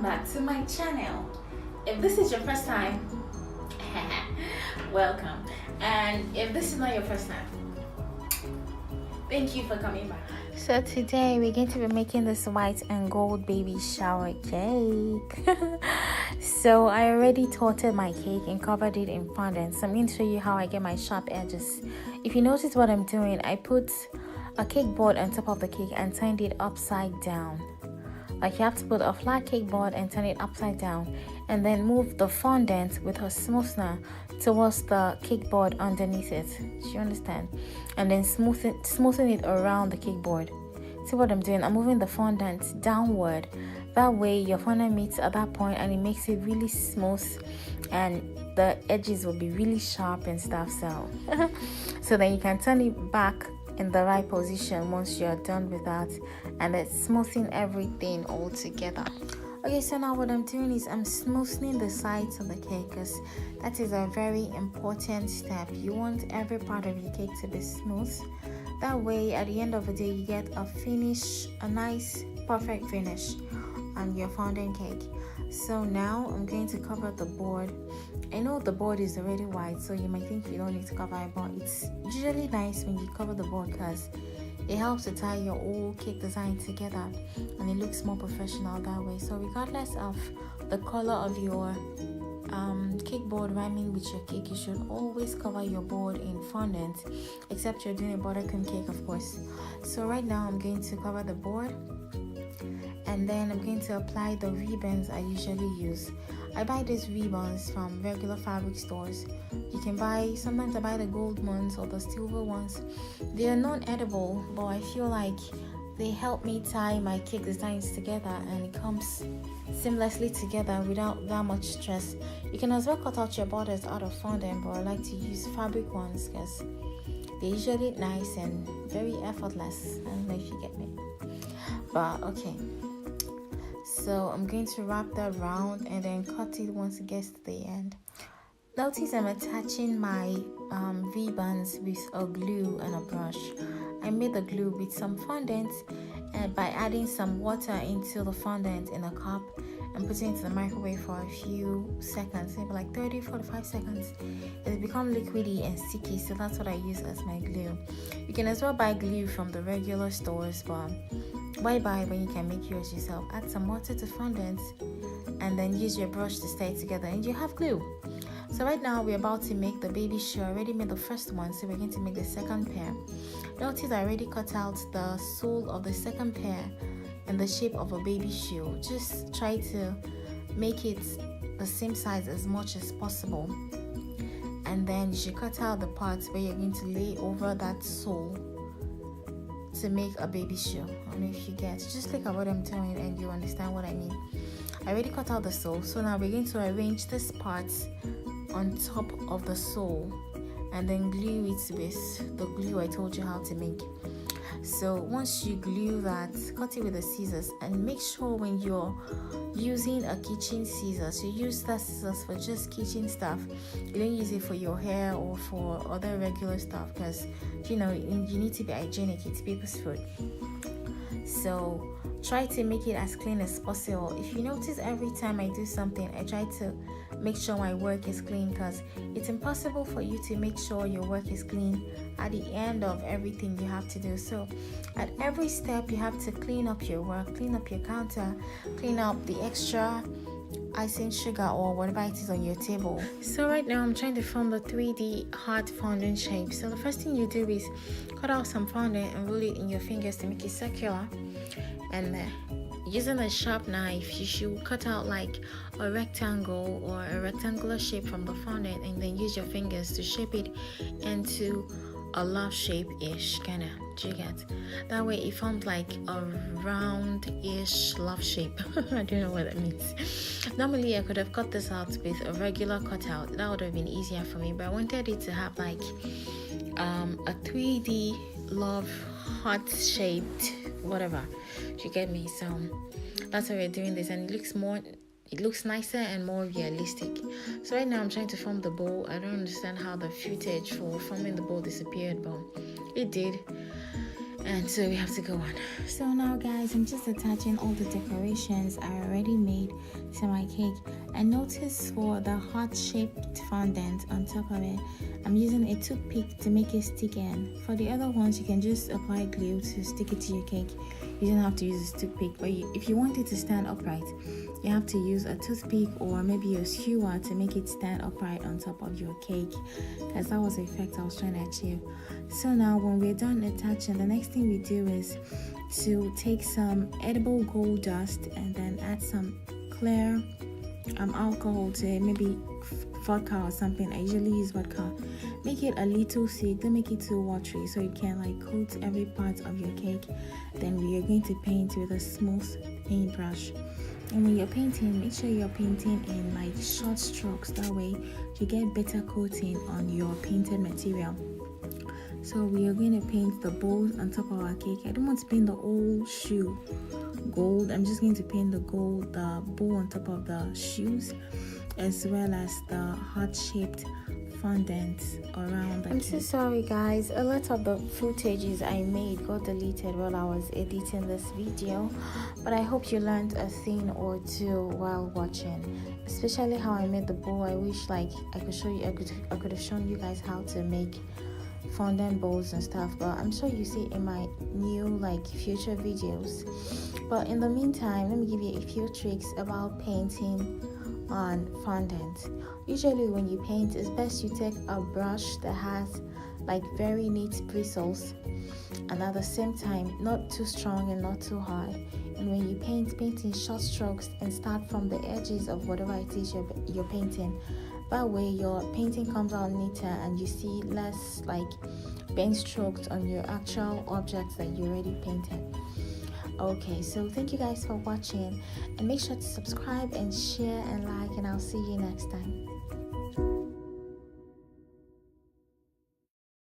back to my channel. If this is your first time, welcome. And if this is not your first time, thank you for coming back. So today we're going to be making this white and gold baby shower cake. So I already torted my cake and covered it in fondant. So I'm going to show you how I get my sharp edges. If you notice what I'm doing, I put a cake board on top of the cake and turned it upside down. Like you have to put a flat cake board and turn it upside down, and then move the fondant with a smoother towards the cake board underneath it. Do you understand? And then smoothing it around the cake board. See what I'm doing? I'm moving the fondant downward. That way your fondant meets at that point and it makes it really smooth, and the edges will be really sharp and stuff. So then you can turn it back in the right position once you're done with that, and it's smoothing everything all together. Okay, so now what I'm doing is I'm smoothing the sides of the cake, because that is a very important step. You want every part of your cake to be smooth. That way at the end of the day you get a finish, a nice perfect finish on your fondant cake. So now I'm going to cover the board. I know the board is already white, so you might think you don't need to cover it, but it's usually nice when you cover the board because it helps to tie your whole cake design together and it looks more professional that way. So regardless of the color of your cake board rhyming with your cake, you should always cover your board in fondant, except you're doing a buttercream cake, of course. So right now I'm going to cover the board, and then I'm going to apply the ribbons I usually use. I buy these ribbons from regular fabric stores. You can buy, sometimes I buy the gold ones or the silver ones. They are non-edible, but I feel like they help me tie my cake designs together and it comes seamlessly together without that much stress. You can as well cut out your borders out of fondant, but I like to use fabric ones because they're usually nice and very effortless. I don't know if you get me, but okay. So I'm going to wrap that round and then cut it once it gets to the end. Notice I'm attaching my ribbons with a glue and a brush. I made the glue with some fondant and by adding some water into the fondant in a cup and putting it into the microwave for a few seconds, maybe like 30-45 seconds. It become liquidy and sticky, so that's what I use as my glue. You can as well buy glue from the regular stores, but why buy when you can make yours yourself? Add some water to fondant and then use your brush to stay together and you have glue. So right now we're about to make the baby shoe. I already made the first one, so we're going to make the second pair. Notice I already cut out the sole of the second pair in the shape of a baby shoe. Just try to make it the same size as much as possible, and then you should cut out the parts where you're going to lay over that sole to make a baby shoe. I don't know if you get, just look at what I'm doing and you understand what I mean. I already cut out the sole, so now we're going to arrange this part on top of the sole and then glue it with the glue I told you how to make. So once you glue that, cut it with the scissors, and make sure when you're using a kitchen scissors, you use that scissors for just kitchen stuff. You don't use it for your hair or for other regular stuff, because you know you need to be hygienic. It's people's food. So try to make it as clean as possible. If you notice, every time I do something, I try to make sure my work is clean, because it's impossible for you to make sure your work is clean at the end of everything you have to do. So at every step you have to clean up your work, clean up your counter, clean up the extra icing sugar or whatever it is on your table. So right now I'm trying to form the 3D heart fondant shape. So the first thing you do is cut out some fondant and roll it in your fingers to make it circular, and using a sharp knife you should cut out like a rectangle or a rectangular shape from the fondant, and then use your fingers to shape it into a love shape-ish kind of. Do you get? That way it forms like a round-ish love shape. I don't know what that means. Normally I could have cut this out with a regular cutout. That would have been easier for me, but I wanted it to have like a 3D love heart shaped whatever. Do you get me? So that's why we're doing this, and it looks nicer and more realistic. So right now I'm trying to form the bow. I don't understand how the footage for forming the bow disappeared, but it did. And so we have to go on. So now guys, I'm just attaching all the decorations I already made to my cake. And notice for the heart-shaped fondant on top of it, I'm using a toothpick to make it stick in. For the other ones, you can just apply glue to stick it to your cake. You don't have to use a toothpick, but if you want it to stand upright, you have to use a toothpick or maybe a skewer to make it stand upright on top of your cake, because that was the effect I was trying to achieve. So now when we're done attaching, the next thing we do is to take some edible gold dust and then add some clear alcohol to it, maybe vodka or something. I usually use vodka. Make it a little thick, don't make it too watery, so you can like coat every part of your cake. Then we are going to paint with a smooth paintbrush. And when you're painting, make sure you're painting in like short strokes, that way you get better coating on your painted material. So we are going to paint the bows on top of our cake. I don't want to paint the whole shoe gold. I'm just going to paint the gold, the bow on top of the shoes, as well as the heart-shaped fondant around the cake. I'm so sorry guys, a lot of the footages I made got deleted while I was editing this video, but I hope you learned a thing or two while watching, especially how I made the bow. I wish like I could show you, I could have shown you guys how to make fondant bowls and stuff, but I'm sure you see in my new like future videos. But in the meantime, let me give you a few tricks about painting on fondant. Usually when you paint, it's best you take a brush that has like very neat bristles, and at the same time not too strong and not too hard. And when you paint in short strokes and start from the edges of whatever it is you're painting. That way your painting comes out neater and you see less like paint strokes on your actual objects that you already painted. Okay, so thank you guys for watching, and make sure to subscribe and share and like, and I'll see you next time.